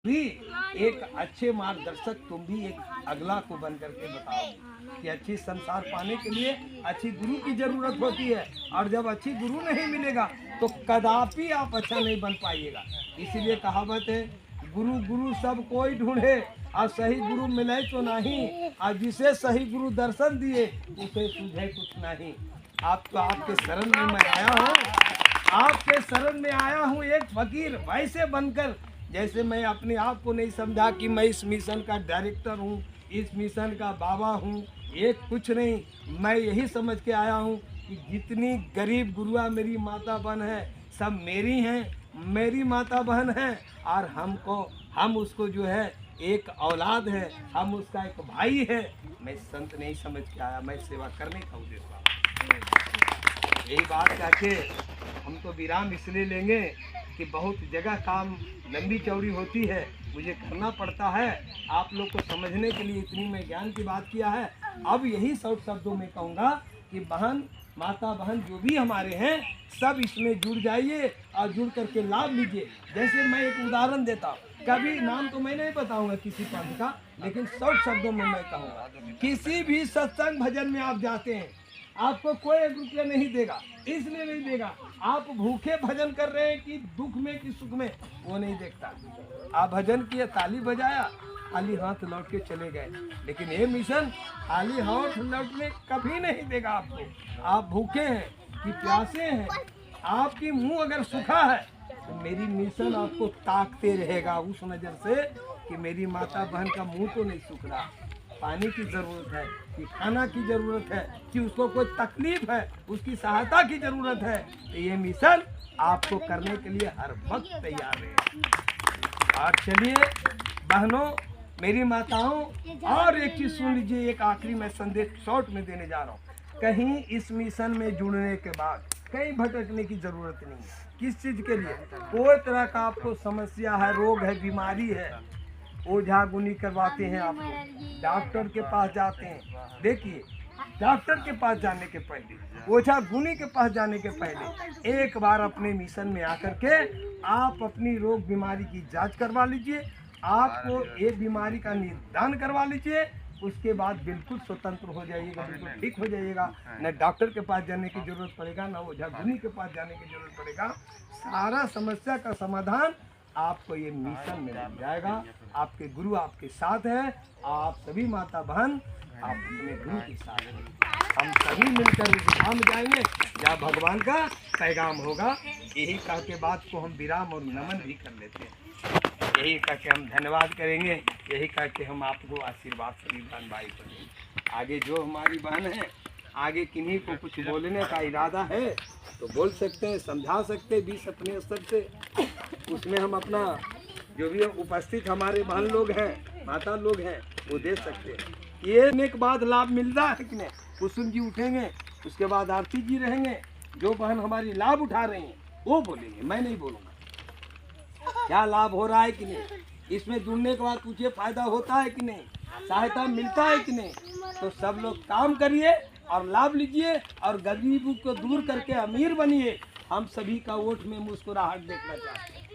भी एक अच्छे मार्गदर्शक तुम भी एक अगला को बन करके बताओ कि अच्छी संसार पाने के लिए अच्छी गुरु की जरूरत होती है। और जब अच्छी गुरु नहीं मिलेगा तो कदापि आप अच्छा नहीं बन पाइएगा। इसीलिए कहावत है, गुरु गुरु सब कोई ढूंढे और सही गुरु मिले तो नहीं, और जिसे सही गुरु दर्शन दिए उसे सूझे कुछ नहीं। आपको आपके शरण में मैं आया हूँ, आपके शरण में आया हूँ एक फकीर वैसे बनकर, जैसे मैं अपने आप को नहीं समझा कि मैं इस मिशन का डायरेक्टर हूँ, इस मिशन का बाबा हूँ, ये कुछ नहीं। मैं यही समझ के आया हूँ कि जितनी गरीब गुरुआ मेरी माता बहन है सब मेरी हैं, मेरी माता बहन है। और हम उसको जो है एक औलाद है, हम उसका एक भाई है। मैं संत नहीं समझ के आया, मैं सेवा करने का उद्देश्य यही बात कहके हम तो विराम इसलिए लेंगे कि बहुत जगह काम लंबी चौड़ी होती है, मुझे करना पड़ता है। आप लोग को समझने के लिए इतनी मैं ज्ञान की बात किया है। अब यही शॉर्ट शब्दों में कहूँगा कि बहन, माता बहन जो भी हमारे हैं सब इसमें जुड़ जाइए और जुड़ करके लाभ लीजिए। जैसे मैं एक उदाहरण देता हूँ, कभी नाम तो मैं नहीं बताऊँगा किसी पंथ का, लेकिन शॉर्ट शब्दों में मैं कहूँगा, किसी भी सत्संग भजन में आप जाते हैं आपको कोई 1 रुपया नहीं देगा। इसलिए नहीं देगा, आप भूखे भजन कर रहे हैं कि दुख में कि सुख में, वो नहीं देखता। आप भजन किए, ताली बजाया, खाली हाथ लौट के चले गए। लेकिन ये मिशन खाली हाथ लौटने कभी नहीं देगा आपको। आप भूखे हैं कि प्यासे हैं, आपकी मुंह अगर सूखा है तो मेरी मिशन आपको ताकते रहेगा उस नज़र से कि मेरी माता बहन का मुंह तो नहीं सूख रहा, पानी की ज़रूरत है कि खाना की ज़रूरत है कि उसको कोई तकलीफ है, उसकी सहायता की ज़रूरत है। तो ये मिशन आपको करने के लिए हर वक्त तैयार है। और चलिए बहनों, मेरी माताओं, और एक चीज़ सुन लीजिए, एक आखिरी मैं संदेश शॉर्ट में देने जा रहा हूँ। कहीं इस मिशन में जुड़ने के बाद कहीं भटकने की ज़रूरत नहीं है। किस चीज़ के लिए? कोई तरह का आपको समस्या है, रोग है, बीमारी है, ओझा गुनी करवाते हैं आप लोग, डॉक्टर के पास जाते हैं। देखिए, डॉक्टर के पास जाने के पहले, ओझा गुनी के पास जाने के पहले एक बार अपने मिशन में आकर के आप अपनी रोग बीमारी की जांच करवा लीजिए। आपको एक बीमारी का निदान करवा लीजिए, उसके बाद बिल्कुल स्वतंत्र हो जाइएगा, बिल्कुल ठीक हो जाइएगा। न डॉक्टर के पास जाने की जरूरत पड़ेगा, न ओझा गुनी के पास जाने की जरूरत पड़ेगा। सारा समस्या का समाधान आपको ये मिशन में मिल जाएगा। आपके गुरु आपके साथ हैं, आप सभी माता बहन आप अपने गुरु के साथ हैं। हम सभी मिलकर उस धाम जाएंगे जहाँ भगवान का पैगाम होगा। यही कह के बात को हम विराम और नमन भी कर लेते हैं। यही कह के हम धन्यवाद करेंगे, यही कह के हम आपको आशीर्वाद सभी बहन भाई को देंगे। आगे जो हमारी बहन है, आगे किन्हीं को कुछ बोलने का इरादा है तो बोल सकते हैं, समझा सकते हैं 20 अपने स्तर से। उसमें हम अपना जो भी उपस्थित हमारे बहन लोग हैं, माता लोग हैं, वो दे सकते हैं। ये के बाद लाभ मिल रहा है कि नहीं? कुसुम जी उठेंगे, उसके बाद आरती जी रहेंगे। जो बहन हमारी लाभ उठा रही हैं वो बोलेंगे, मैं नहीं बोलूँगा। क्या लाभ हो रहा है कि नहीं, इसमें जुड़ने के बाद तुझे फायदा होता है कि नहीं, सहायता मिलता है कि नहीं? तो सब लोग काम करिए और लाभ लीजिए और गरीबी को दूर करके अमीर बनिए। हम सभी का वोट में मुस्कुराहट देखना चाहते हैं।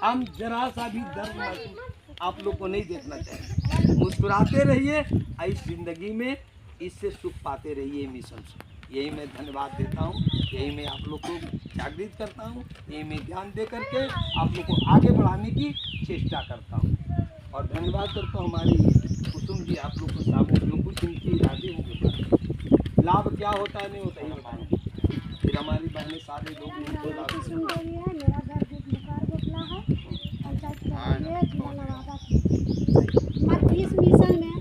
हम जरा सा भी दर्द महसूस आप लोग को नहीं देखना चाहिए। मुस्कुराते रहिए, इस जिंदगी में इससे सुख पाते रहिए मिशन से। यही मैं धन्यवाद देता हूँ, यही मैं आप लोग को जागृत करता हूँ, यही मैं ध्यान दे करके आप लोग को आगे बढ़ाने की चेष्टा करता हूँ। और धन्यवाद करता हूँ हमारी कुसुम जी, आप लोग को सामने जो कुछ इनकी इरादे होंगे, लाभ क्या होता है नहीं होता है बताएंगे। फिर हमारी बहनें सारे लोग इनको लाभ इस मिशन में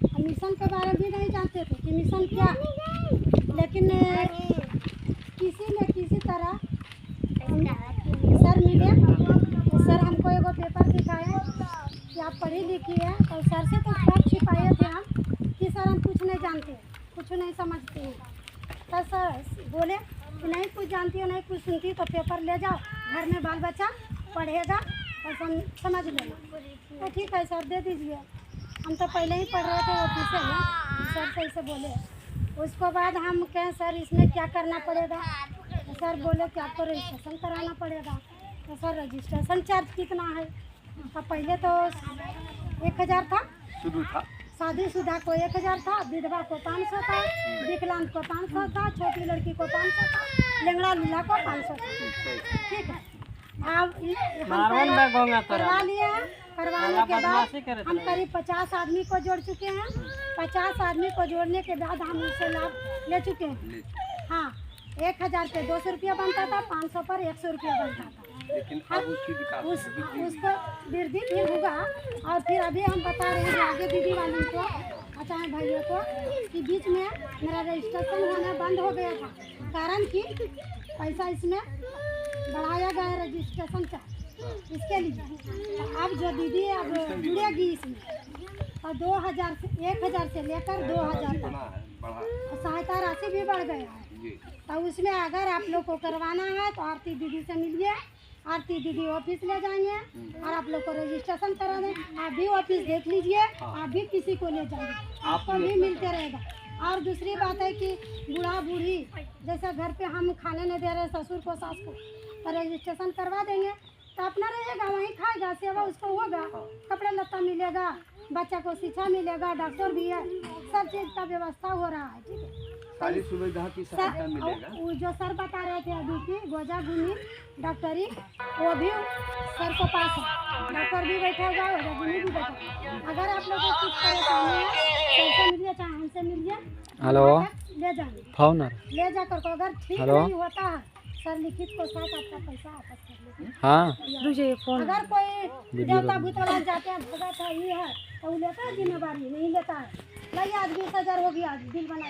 हम मिशन के बारे में भी नहीं जानते थे कि मिशन क्या, लेकिन किसी न किसी तरह सर मिले तो सर हमको एगो पेपर दिखाए कि आप पढ़ी लिखी है। और सर से तो सब छिपाए थे हम कि सर हम कुछ नहीं जानते, कुछ नहीं समझते हैं। तो सर बोले कि नहीं कुछ जानती हो, नहीं कुछ सुनती, तो पेपर ले जाओ, घर में बाल बच्चा पढ़ेगा और समझ लेना। तो ठीक है सर, दे दीजिए। हम तो पहले ही पढ़ रहे थे ऑफिस में, सर सही से बोले। उसके बाद हम कहें सर इसमें क्या करना पड़ेगा, तो सर बोले कि आपको रजिस्ट्रेशन कराना पड़ेगा। तो सर रजिस्ट्रेशन चार्ज कितना है? अब पहले तो 1000 था, शुरू था। शादीशुदा को 1000 था, विधवा को 500 था, विकलांग को 500 था, छोटी लड़की को 500 था, लंगड़ा लूल्हा को 500 था। ठीक है, अब हम करवा लिए हैं। करवाने के बाद हम करीब 50 आदमी को जोड़ चुके हैं। 50 आदमी को जोड़ने के बाद हम उससे लाभ ले चुके हैं। हाँ, 1000 पे 200 रुपया बनता था, 500 पर 100 रुपया बनता था। लेकिन अब उसकी विकास उसको वृद्धि फिर होगा। और फिर अभी हम बता रहे हैं आगे दीदी वालों को, अचानक भाइयों को, कि बीच में मेरा रजिस्ट्रेशन होना बंद हो गया था, कारण कि पैसा इसमें बढ़ाया गया है रजिस्ट्रेशन का, इसके लिए। तो अब जो दीदी अब जुड़ेगी इसमें, तो 2000 से 1000 से लेकर 2000 तक सहायता राशि भी बढ़ गया है। तो उसमें अगर आप लोग को करवाना है तो आरती दीदी से मिलिए। आरती दीदी ऑफिस ले जाएंगे और आप लोग को रजिस्ट्रेशन करा दें। आप भी ऑफिस देख लीजिए, आप भी किसी को ले जाइए, आपको भी मिलते रहेगा। और दूसरी बात है कि बूढ़ा बूढ़ी जैसे घर पे हम खाने नहीं दे रहे ससुर को सास को, तो रजिस्ट्रेशन करवा देंगे तो अपना रहेगा, वहीं खाएगा, सेवा उसको होगा, कपड़ा लत्ता मिलेगा, बच्चा को शिक्षा मिलेगा, डॉक्टर भी है, सब चीज़ का व्यवस्था हो रहा है। ठीक है, सारी सुविधा की सहायता मिलेगा। वो जो सर बता रहे थे अभी की गोजा गुनी डॉक्टरी, वो भी सर के पास है, डॉक्टर भी बैठा हुआ है, गोजा गुनी भी बैठा है। अगर आप लोगों को कुछ परेशानी है, सर से मिलिए चाहे हमसे मिलिए, हेलो ले जाएंगे, फोन ले जाकर को अगर ठीक नहीं होता है, सर लिखित को साथ आपका पैसा वापस कर लेंगे। हाँ अगर कोई देवता भूत वाला जाते हैं भगत है ये है तो वो लेता है जिम्मेवारी, नहीं लेता है। नहीं आज 20,000 हो गया, बिल बना